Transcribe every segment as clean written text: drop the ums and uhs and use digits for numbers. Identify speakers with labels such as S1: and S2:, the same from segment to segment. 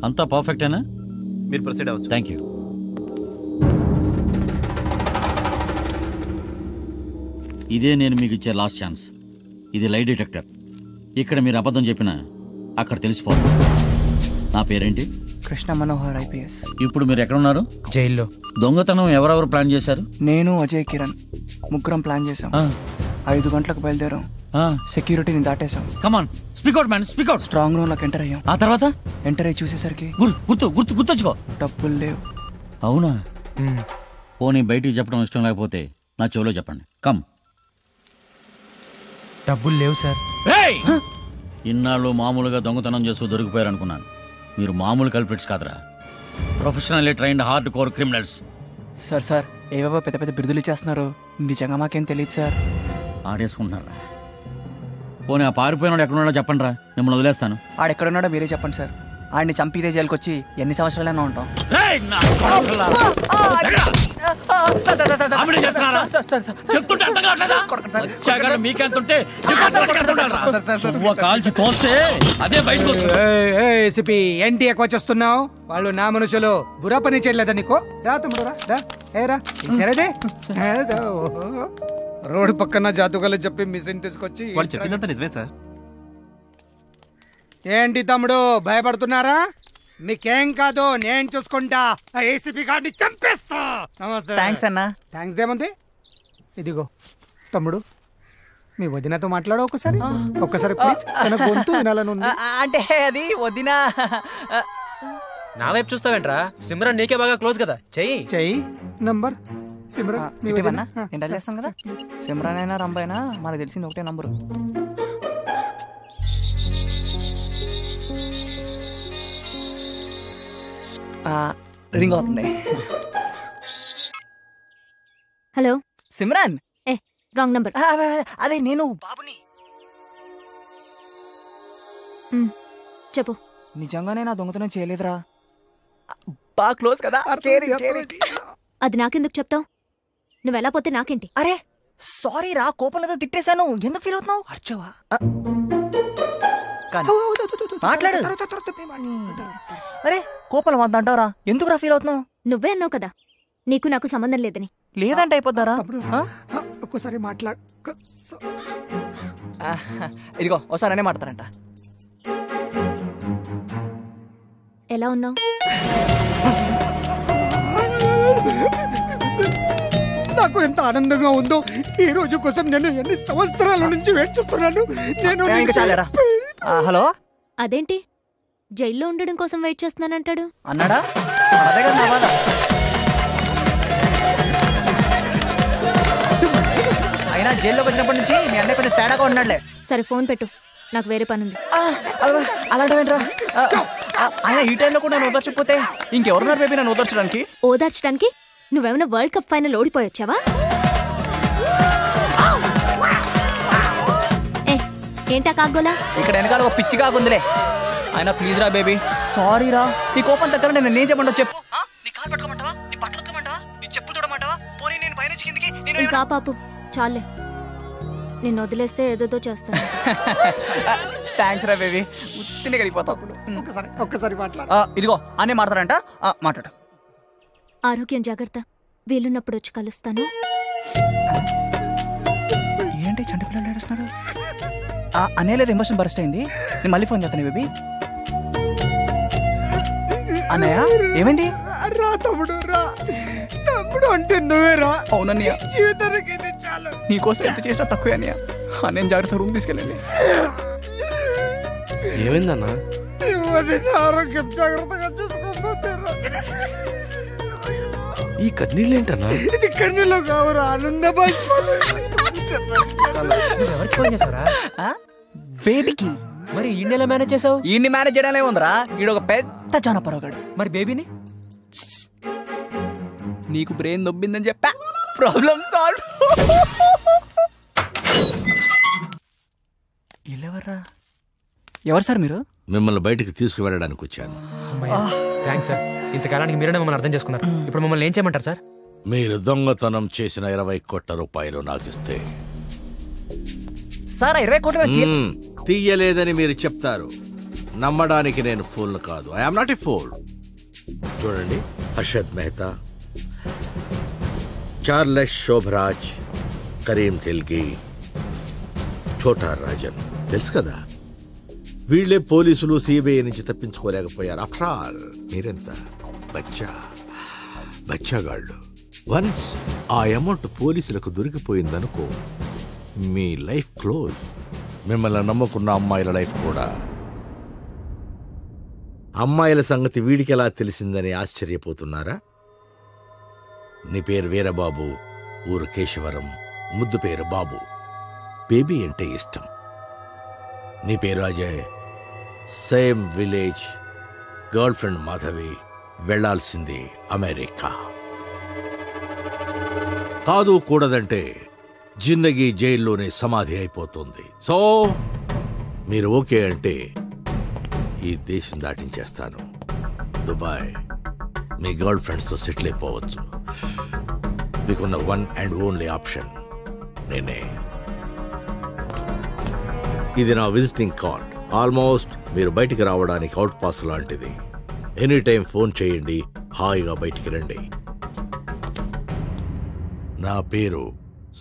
S1: అంతా పర్ఫెక్టేనా?
S2: మీరు ప్రొసీడ్ అవ్వచ్చు.
S1: Thank you. ఇదే నేను మీకు ఇచ్చే లాస్ట్ ఛాన్స్. ఇది లై డిటెక్టర్. ఇక్కడ మీరు అబద్ధం చెప్పినా అక్కడ తెలిసిపోతుంది. నా పేరేంటి?
S3: కృష్ణ మనోహర్ IPS.
S1: ఇప్పుడు మీరు ఎక్కడ ఉన్నారు?
S3: జైల్లో.
S1: దొంగతనం ఎవరెవరు ప్లాన్ చేశారు?
S3: నేను, అజయ్, కిరణ్ ముగ్గురం ప్లాన్ చేశాం. 5 గంటలకు బయలుదేరాం. సెక్యూరిటీని దాటేశాం.
S1: Come on speak out man, speak out.
S3: Strong room లోకి ఎంటర్ అయ్యాం.
S1: ఆ తర్వాత
S3: ఎంటర్ అయ్యి చూసేసరికి
S1: గుర్తొచ్చుకో.
S3: డబ్బులు లేవు.
S1: అవునా? పోనీ బయటికి చెప్పడం ఇష్టం లేకపోతే నా చెవిలో చెప్పండి. కమ్.
S3: డబ్బులు లేవు సార్.
S1: ఇన్నాళ్ళు మామూలుగా దొంగతనం చేస్తూ దొరికిపోయారు అనుకున్నాను. మీరు మామూలు కల్పిట్స్ కాదురా, professionally trained hard core criminals.
S3: Sir ఏవేవో పెద్ద పెద్ద బిరుదులు ఇచ్చేస్తున్నారు. నిజంగా మాకేం తెలియదు సార్.
S1: ఆడేసుకుంటున్నారా? పోనీ ఆ పారిపోయినాడు ఎక్కడున్నాడో చెప్పండి రా, మిమ్మల్ని వదిలేస్తాను.
S3: ఆడెక్కడున్నాడో మీరే చెప్పండి సార్. ఆడిని చంపితే జైలుకి వచ్చి ఎన్ని సంవత్సరాలైనా ఉంటాం.
S4: ఏంటి ఎక్కువ వచ్చేస్తున్నావు? వాళ్ళు నా మనుషులు. బుర్ర పని చేయలేదా నీకు? రా తమ్ముడు రా. సరేదే రోడ్డు పక్కన జాతుగాలు చెప్పి మిషన్ తీసుకొచ్చి
S2: వాళ్ళు చెప్పినంత నిజమే సార్.
S4: ఏంటి తమ్ముడు భయపడుతున్నారా? మీకేం కాదు, నేను చూసుకుంటా. ఏసీపీ గారిని చంపేస్తా. నమస్తే.
S3: థ్యాంక్స్ అన్నా.
S4: థ్యాంక్స్ దేముంది? ఇదిగో తమ్ముడు, మీ వదినతో మాట్లాడు ఒక్కసారి ప్లీజ్. తన గొంతు వినాలని.
S3: అంటే అది వదినా.
S5: నా వైపు చూస్తావేంట్రా? సిమ్రన్ నీకే బాగా క్లోజ్ కదా. చెయ్యి
S4: నంబర్. సిమ్రన్
S3: ఎంత చేస్తాం కదా. సిమ్రన్ అయినా రంబైనా మనకు తెలిసింది ఒకటే నంబరు. రింగ్ అవుతుంది.
S6: హలో
S3: సిమ్రాన్.
S6: Wrong number.
S3: అదే నేను బాబుని.
S6: చెప్పు.
S3: నిజంగానే నా దొంగతనం చేయలేదురా. బాగా క్లోజ్ కదా.
S6: అది నాకెందుకు చెప్తావు? నువ్వెలా పోతే నాకేంటి?
S3: అరే సారీ రా, కోపంలో తిట్టేశాను. ఎందుకు ఫీల్ అవుతున్నావు? అర్చవా మాట్లాడు. అరే కోపం అంటావురా, ఎందుకురా ఫీల్ అవుతున్నావు?
S6: నువ్వే అన్నావు కదా నీకు నాకు సంబంధం లేదని.
S3: లేదంటే అయిపోతారా?
S4: ఒక్కసారి మాట్లాడు.
S3: ఇదిగో ఒకసారి అనే మాట్లాడతారంట.
S6: ఎలా ఉన్నావు?
S4: నాకు ఎంత ఆనందంగా ఉందో. ఈ రోజు కోసం నేను ఎన్ని సంవత్సరాల నుంచి వెయిట్ చేస్తున్నాను. నేను
S3: హలో.
S6: అదేంటి జైల్లో ఉండడం కోసం వెయిట్ చేస్తున్నానంటాడు?
S3: అన్నాడా? అదే కదా నా బాధ. అయినా జైల్లోకి వచ్చినప్పటి నుంచి మీ అన్నయ్య కొంచెం తేడాగా ఉన్నాడులే.
S6: సరే ఫోన్ పెట్టు, నాకు వేరే పని ఉంది.
S3: అలాంటివేంట్రా? ఆయన ఈ టైంలో కూడా నన్ను ఓదార్చకపోతే ఇంకెవరున్నారు బేబీ నన్ను ఓదార్చడానికి?
S6: ఓదార్చడానికి నువ్వేమైనా వరల్డ్ కప్ ఫైనల్ ఓడిపోయొచ్చావా? ఏంటా కాగోలా?
S3: ఇక్కడ వెనకాల ఒక పిచ్చి కాకుందిలే. ఆయన ప్లీజ్ రా బేబీ. సారీ రా, నీ కోపం తగ్గర నేను ఏం చెప్పంటావు చెప్పు. నీ కాలు పట్టుకోమంటావా? నీ బట్టలు ఉతకమంటావా? నీ చెప్పులు చూడమంటావా? పోనీ నేను పైన కిందికి.
S6: ఇంకా పాపు చాలే, నిన్ను వదిలేస్తే ఏదేదో చేస్తాను.
S3: థ్యాంక్స్ రా బేబీ, ఉత్తినే కలిగిపోతావు.
S4: ఒక్కసారి మాట్లాడు.
S3: ఇదిగో అనే మాట్లాడంట. మాట్లాడు.
S6: ఆరోగ్యం జాగ్రత్త, వీలున్నప్పుడు వచ్చి కలుస్తాను.
S3: ఏంటి చంటి పిల్లలు ఏడుస్తున్నారు? అనేలేదు, ఎమోషన్ బరస్ట్ అయింది. నేను మళ్ళీ ఫోన్ చేస్తాను బేబీ. అన్నయ్య ఏమైంది?
S4: రా తమ్ముడు రా. తమ్ముడు అంటే నువ్వే రా.
S3: అవునన్నయ్య,
S4: జీవితానికి ఇది చాలు.
S3: నీకోసం ఎంత చేసినా తక్కువే అన్నయ్య. నేను జాగ్రత్త రూమ్ తీసుకెళ్ళండి.
S5: ఏమైందన్నా?
S4: ఆరోగ్యం జాగ్రత్తగా చూసుకో.
S5: ఈ కన్నీళ్ళు ఏంటన్నా?
S4: ఇది కన్నీళ్ళు కావరా, ఆనంద బాష్పాలు.
S5: ఎవరికి ఫోన్ చేసారా?
S3: బేబీకి.
S5: మరి ఈయన ఎలా మేనేజ్ చేసావు?
S3: ఈయన్ని మేనేజ్ చేయడాలే ఉందిరా, ఈడు ఒక పెద్ద జానపరగాడు.
S5: మరి బేబీని?
S3: నీకు బ్రెయిన్ నొబ్బిందని చెప్పా, ప్రాబ్లం సాల్వ్. ఇల్లెవర్రా? ఎవరు సార్ మీరు?
S7: మిమ్మల్ని బయటికి తీసుకువెళ్ళడానికి వచ్చాను.
S5: థ్యాంక్స్ సార్, ఇంతకాలానికి మీరే మమ్మల్ని అర్థం చేసుకున్నారు. ఇప్పుడు మమ్మల్ని ఏం చేయమంటారు సార్?
S7: మీరు దొంగతనం చేసిన 20 కోట్ల రూపాయలు నాకు ఇస్తే.
S3: సార్ 20 కోట్ల
S7: తీయలేదని మీరు చెప్తారు. నమ్మడానికి నేను ఫూల్ కాదు. I'm not a fool. చూడండి, హర్షద్ మెహతా, చార్లెస్ శోభరాజ్, కరీం తిల్గి, ఛోటా రాజన్ తెలుసు కదా, వీళ్లే పోలీసులు సిబిఐ నుంచి తప్పించుకోలేకపోయారు. ఆఫ్టర్ ఆల్ మీరెంత బచ్చాగాళ్ళు. వన్స్ ఆ అమౌంట్ పోలీసులకు దొరికిపోయిందనుకో, మీ లైఫ్ క్లోజ్. మిమ్మల్ని నమ్ముకున్న అమ్మాయిల లైఫ్ కూడా. అమ్మాయిల సంగతి వీడికి ఎలా తెలిసిందని ఆశ్చర్యపోతున్నారా? నీ పేరు వీరబాబు, ఊరు కేశవరం, ముద్దు పేరు బాబు, బేబీ అంటే ఇష్టం. నీ పేరు Ajay, same village, girl friend Madhavi, వెళ్లాల్సింది అమెరికా. కాదు కూడదంటే జిందగీ జైల్లోనే సమాధి అయిపోతుంది. సో మీరు ఓకే అంటే ఈ దేశం దాటించేస్తాను. దుబాయ్ మీ గర్ల్ ఫ్రెండ్స్తో సెటిల్ అయిపోవచ్చు. మీకున్న వన్ అండ్ ఓన్లీ ఆప్షన్ నేనే. ఇది నా విజిటింగ్ కార్డ్. ఆల్మోస్ట్ మీరు బయటికి రావడానికి అవుట్ పాస్ లాంటిది. ఎనీ టైం ఫోన్ చేయండి, హాయిగా బయటికి రండి. నా పేరు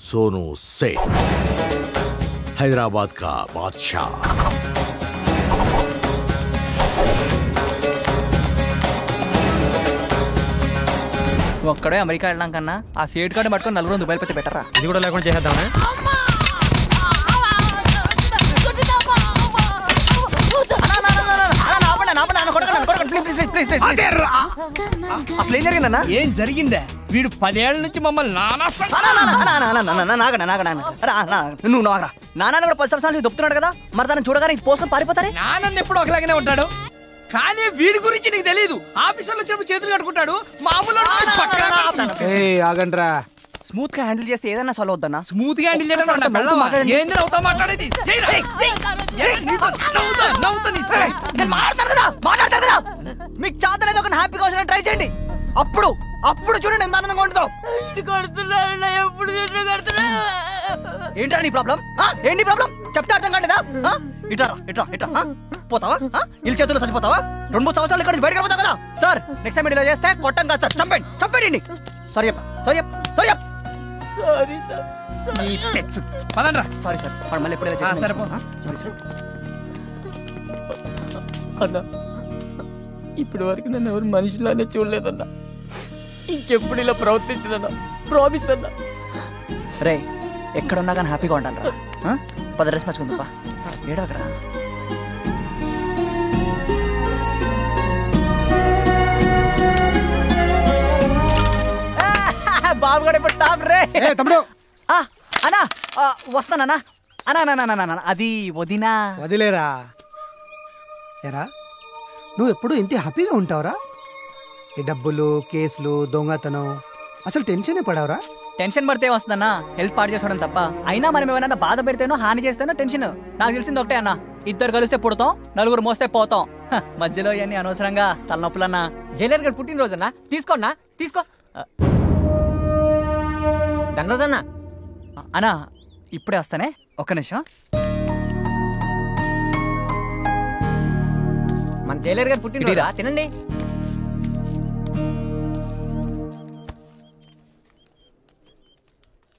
S7: సోనూ సేఠ్, హైదరాబాద్ కా బాద్షా.
S3: ఒక్కడే అమెరికా వెళ్ళడం కన్నా ఆ సీట్ కార్డు పట్టుకొని 4 రూపాయలు పెట్టి పెట్టరా.
S5: ఇది కూడా లేకుండా చేసేద్దామా?
S3: అసలు ఏం జరిగిందన్నా?
S8: ఏం జరిగిందా? వీడు 10 ఏళ్ల నుంచి మమ్మల్ని
S3: నువ్వు నాగరా నాన్న కూడా 10 సంవత్సరాల నుంచి దొప్పుతున్నాడు కదా, మరి దాన్ని చూడగానే ఇది పోసుకొని పారిపోతారే.
S8: నాన్న ఎప్పుడు ఒకలాగానే ఉంటాడు, కానీ వీడి గురించి నీకు తెలియదు. ఆఫీసర్లు వచ్చినప్పుడు చేతులు కట్టుకుంటాడు, మామూలు
S4: ఆగండ్రా.
S3: స్మూత్ గా హ్యాండిల్ చేస్తే ఏదైనా సాల్వ్ అవుద్దన్నా.
S8: స్మూత్ గా హ్యాండిల్ చేయడం ఏంది అవుతా మాట్లాడేది?
S3: మీకు చాతనేది ఒక హ్యాపీగా వచ్చిన ట్రై చేయండి. అప్పుడు అప్పుడు చూడండి ఎంత ఆనందంగా ఉంటుందో. ఏంటా నీ ప్రాబ్లం? ఏంటి ప్రాబ్లం చెప్తే అర్థం కాలేదా? ఇట్రా ఇట్రా ఇట్రా పోతావా? ఇల్లు చేతుల్లో చచ్చిపోతావా? 2-3 సంవత్సరాలు ఇక్కడ బయటకు పోతావు కదా సార్. నెక్స్ట్ టైం ఇలా చేస్తే కొట్టం కాదు సార్, చంపండి చంపండి. సరే సరే సరే
S8: సారీ సార్. పదండ్రా.
S3: సారీ సార్, వాడు మళ్ళీ ఎప్పుడు ఇలా
S8: సరిపో.
S3: Sorry sir.
S8: అన్నా, ఇప్పటి వరకు నన్ను ఎవరు మనిషిలానే చూడలేదన్నా. ఇంకెప్పుడు ఇలా ప్రవర్తించదన్నా, ప్రామిస్ అన్నా.
S3: రే ఎక్కడున్నా కానీ హ్యాపీగా ఉంటాను రా. 10 డ్రెస్ మర్చుకుందా ఏడా అక్కడ. బాబు కూడా ఇప్పుడు టాప్ రే.
S4: తమ్ముడు
S3: అన్నా వస్తానన్నా. అన్నా అది వదినా.
S4: వదిలేరా. ఎరా నువ్వు ఎప్పుడు ఇంటి హ్యాపీగా ఉంటావురా? ఈ డబ్బులు, కేసులు, దొంగతనం అసలు టెన్షనే పడవరా?
S3: టెన్షన్ పడితే వస్తుందన్నా, హెల్త్ పాడు చేసుకోవడం తప్ప. అయినా మనం ఏమైనా బాధ పెడితేనో హాని చేస్తేనో టెన్షన్. నాకు తెలిసింది ఒకటే అన్న, 2 కలిస్తే పుడతాం, 4 మోస్తే పోతాం. మధ్యలో ఇవన్నీ అనవసరంగా తలనొప్పులన్నా.
S8: జైలర్ గారు పుట్టినరోజన్నా, తీసుకోన్నా తీసుకో. దండదన్నా
S3: అన్నా ఇప్పుడే వస్తానే, ఒక్క నిమిషం.
S8: మన జైలర్ గారు పుట్టినరోజా, తినండి.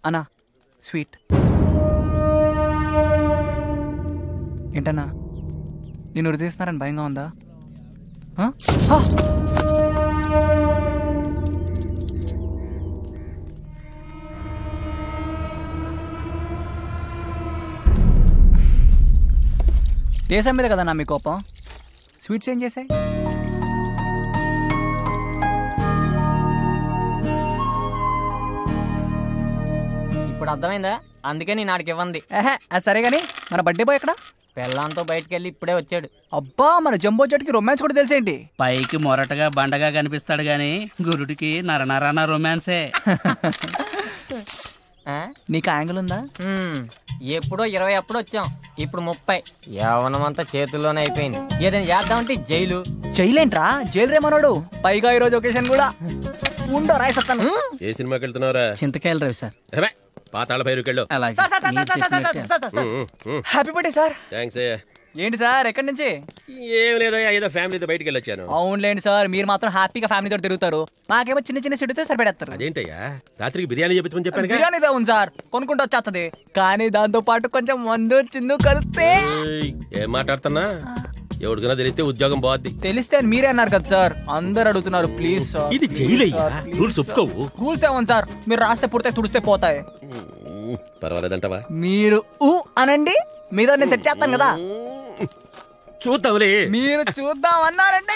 S3: అన్నా స్వీట్. ఏంటన్నా నేను వదిలేస్తున్నారని భయంగా ఉందా? దేశం మీద కదన్నా మీ కోపం, స్వీట్స్ ఏం చేశాయి?
S8: ఇప్పుడు అర్థమైందా? అందుకే నేను ఆడికి ఇవ్వండి.
S3: అది సరే గానీ మన బర్త్డే బాయ్ ఎక్కడ?
S8: పెళ్ళాంతో బయటకు వెళ్ళి ఇప్పుడే వచ్చాడు.
S3: అబ్బా మన జంబో జట్టుకి రొమాన్స్ కూడా తెలిసేంటి?
S9: పైకి మొరటగా బండగా కనిపిస్తాడు గాని గురుడికి నరనరాన రొమాన్సే.
S3: నీకు యాంగిల్ ఉందా?
S8: ఎప్పుడో 20 అప్పుడు వచ్చాం, ఇప్పుడు 30. యవ్వనమంతా చేతుల్లోనే అయిపోయింది. ఏదైనా చేద్దామంటే జైలు.
S3: జైలేంట్రా, జైలు రేమన్నాడు. పైగా ఈ రోజు ఒకేషన్ కూడా ఉండో రాయిస్తాను.
S10: ఏ సినిమాకి వెళ్తున్నారా?
S8: చింతకాయలు రవి సార్.
S10: పాతాళ భైరుకెళ్ళు.
S3: Happy birthday sir.
S10: థ్యాంక్స్.
S3: ఏంటి సార్ ఎక్కడి నుంచి?
S10: ఏం లేదా, ఏదో ఫ్యామిలీతో బయటికి వెళ్ళొచ్చాను.
S3: అవునులేండి సార్, మీరు మాత్రం హ్యాపీగా ఫ్యామిలీతో తిరుగుతారు, మాకేమో చిన్న చిన్న సిటీతో సరిపెడతారు.
S10: అదేంటయ్యా, రాత్రికి బిర్యానీ చెప్తామని చెప్పాను.
S3: బిర్యానీ ఉంది సార్, కొనుక్కుంటూ వచ్చేస్తుంది, కానీ దాంతో పాటు కొంచెం మందు చిందు కలిస్తే.
S10: ఏం మాట్లాడుతున్నా? ఎవరికైనా తెలిస్తే ఉద్యోగం పోద్ది.
S3: తెలిస్తే మీరే అన్నారు కదా సార్, అందరు అడుగుతున్నారు. ప్లీజ్ సార్,
S10: ఇది జైలయ్యా, రూల్స్ ఒప్పుకోవు.
S3: రూల్స్ ఏమో సార్, మీరు రాస్తే పుడితే తుడిస్తే పోతాయి.
S10: పర్వాలేదంటవా?
S3: మీరు అనండి, మీద నేను సెట్ చేస్తాను కదా.
S10: చూద్దాంలే.
S3: మీరు చూద్దాం అన్నారంటే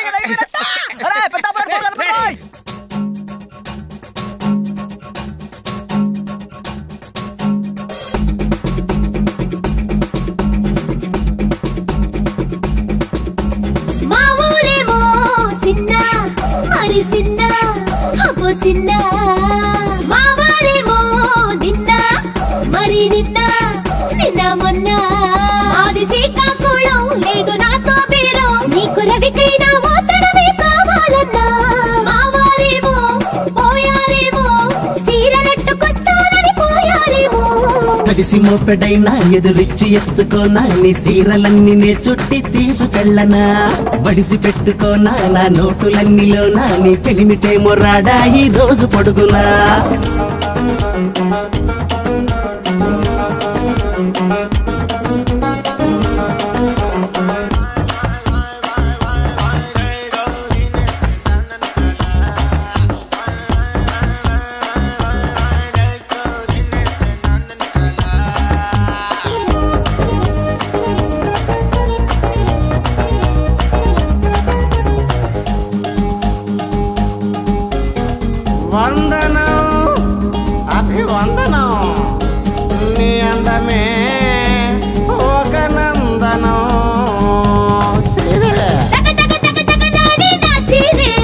S11: మా ఊరేమో సిన్న మరి సిన్న అబ్బో సిన్న, మా వారేమో నిన్న మరి నిన్న నిన్న మొన్న, ఆది శ్రీకాకుళం లేదు నాతో బీరం, నీకు రవికైనా మోతడమే కావాలన్నా, మా వారేమో పోయారేమో సీరలట్టుకొస్తానని పోయారేమో,
S12: తడిసి మోపెడైనా ఎదురిచ్చి ఎత్తుకోనా, నీ సీరలన్నీ నే చుట్టి తీసుకెళ్ళనా, బడిసి పెట్టుకోనా నా నోటులన్నీలోనా, నీ పెనిమిటేమో రాడా ఈ రోజు పొడుగునా.
S13: వందనం అభివందనం, నీ అందమే ఒక నందనం. శ్రీదేవి
S11: తగ తగ తగ తగలాడే నా చీరే,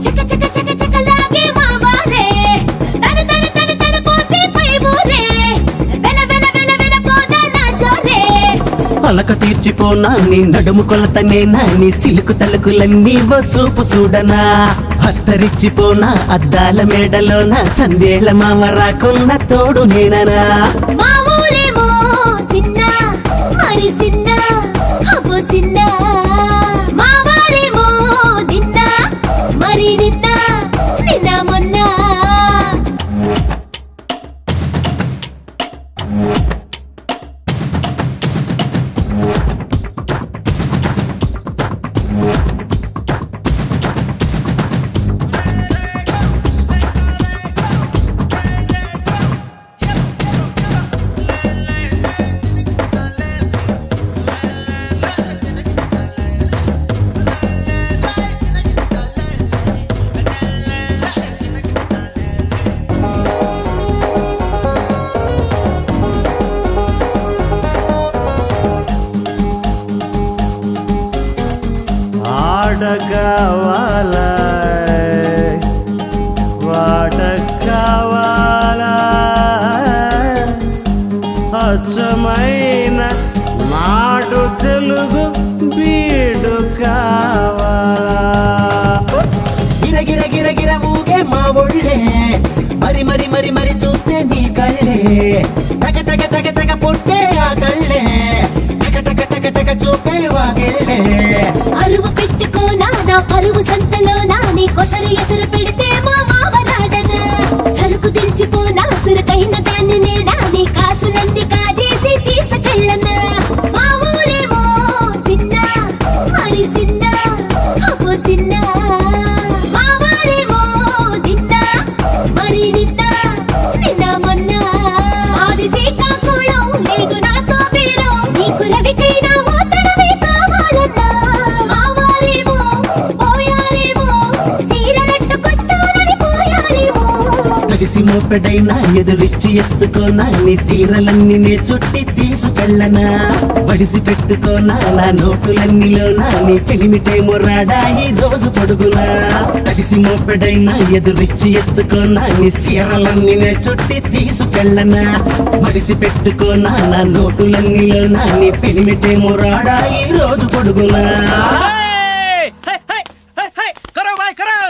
S11: చక చక చక చకలాగే మా వారే, తన తన తన తన పోతే పై ఊరే, వెల వెల వెల వెల పోదా నా జోరే,
S12: పలక తీర్చిపోనా నీ నడుము కొలతనేనా, నీ సిలుకు తలుకులన్నీ సూపు చూడనా, హత్తరిచ్చిపోనా అద్దాల మేడలోన, సందేళ్ల మామ రాకున్న తోడు నేననా.
S11: మా ఊరేమో సిన్న మరి సిన్న అబ్బో సిన్న, మా వారేమో నిన్న మరి నిన్న నిన్న మొన్న.
S13: వాడకావాలా వాడకావాలా, అచ్చమైన నాడు తెలుగు బీడు కావాలా.
S12: గిరగిర గిరగిర ఊగే మా ఒళ్ళే, మరి మరి మరి మరి చూస్తే నీ కళ్ళే, తగ తగ తగ తగ పొట్టే ఆ కళ్ళే, తగ తగ తగ తగ చూపే వాగెళ్ళే.
S11: అరువు పెట్టుకోనా నా పరువు సంతలోనా, నీ కొసరు ఎసరు పెడితే మా మావరాడనా, సరుకు దించిపోనా సురకైన దాన్ని నేనా, నీ కాసులన్నీ కాజేసి తీసుకెళ్ళనా, మా ఊరేమో సిన్న మరి సిన్న అబ్బో సిన్న, మా వారేమో నిన్న మరి నిన్న నిన్న మొన్న, ఆది శ్రీకాకుళం లేదు నాతో బీరం, నీకు రవికైనా మోతడమే కావాలన్నా, మా వారేమో పోయారేమో సీరలట్టుకొస్తానని పోయారేమో,
S12: తడిసి మోపెడైనా ఎదురిచ్చి ఎత్తుకోనా, నీ సీరలన్నీ నే చుట్టి తీసుకెళ్ళనా, బడిసి పెట్టుకోనా నా నోటులన్నీలోనా, నీ పెనిమిటేమో రాడా ఈ రోజు పొడుగునా. తడిసి మోపెడైనా ఎదురిచ్చి ఎత్తుకోనా, నీ సీరలన్నీ నే చుట్టి తీసుకెళ్ళనా, బడిసి పెట్టుకోనా నా నోటులన్నీలోనా, నీ పెనిమిటేమో రాడా ఈ రోజు పొడుగునా.
S9: करो भाई करो।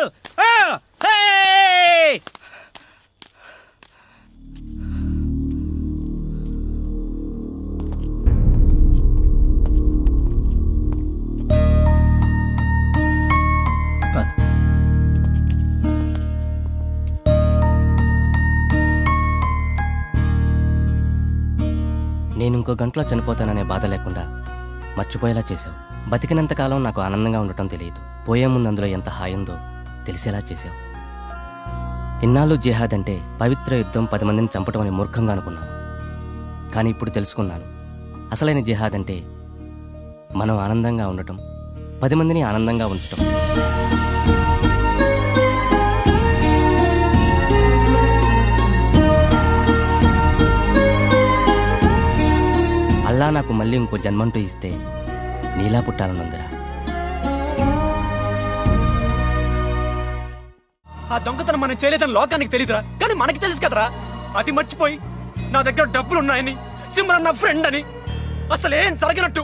S14: నేను ఇంకో గంటలో చనిపోతాననే బాధ లేకుండా మర్చిపోయేలా చేశావు. బతికినంతకాలం నాకు ఆనందంగా ఉండటం తెలియదు. పోయే ముందు అందులో ఎంత హాయిందో తెలిసేలా చేశావు. ఇన్నాళ్ళు జిహాద్ అంటే పవిత్ర యుద్ధం, 10 మందిని చంపటం అని మూర్ఖంగా అనుకున్నాను. కానీ ఇప్పుడు తెలుసుకున్నాను, అసలైన జిహాద్ అంటే మనం ఆనందంగా ఉండటం, 10 మందిని ఆనందంగా ఉంచటం. అల్లా నాకు మళ్ళీ ఇంకో జన్మంటూ ఇస్తే నీలా పుట్టాలనుందిరా.
S5: ఆ దొంగతనం మనం చేయలేదని లోకానికి తెలియదురా, కానీ మనకి తెలుసు కదరా. అది మర్చిపోయి నా దగ్గర డబ్బులున్నాయని, సిమ్రన్ నా ఫ్రెండ్ అని, అసలు ఏం జరగనట్టు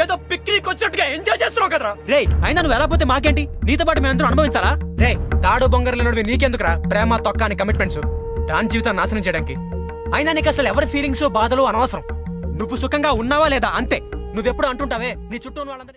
S5: ఏదో పిక్నిక్ వచ్చినట్టుగా ఎంజాయ్ చేస్తున్నావు కదరా. రే అయినా నువ్వు ఎలా పోతే మాకేంటి? నీతో పాటు మేమందరం అనుభవించాలా? రే తాడు బొంగరలు నీకెందుకురా ప్రేమ తొక్క అని కమిట్మెంట్స్, దాని జీవితాన్ని నాశనం చేయడానికి. అయినా నీకు అసలు ఎవరి ఫీలింగ్స్ బాధలు అనవసరం. నువ్వు సుఖంగా ఉన్నావా లేదా అంతే. నువ్వెప్పుడు అంటుంటావే నీ చుట్టూ వాళ్ళందరూ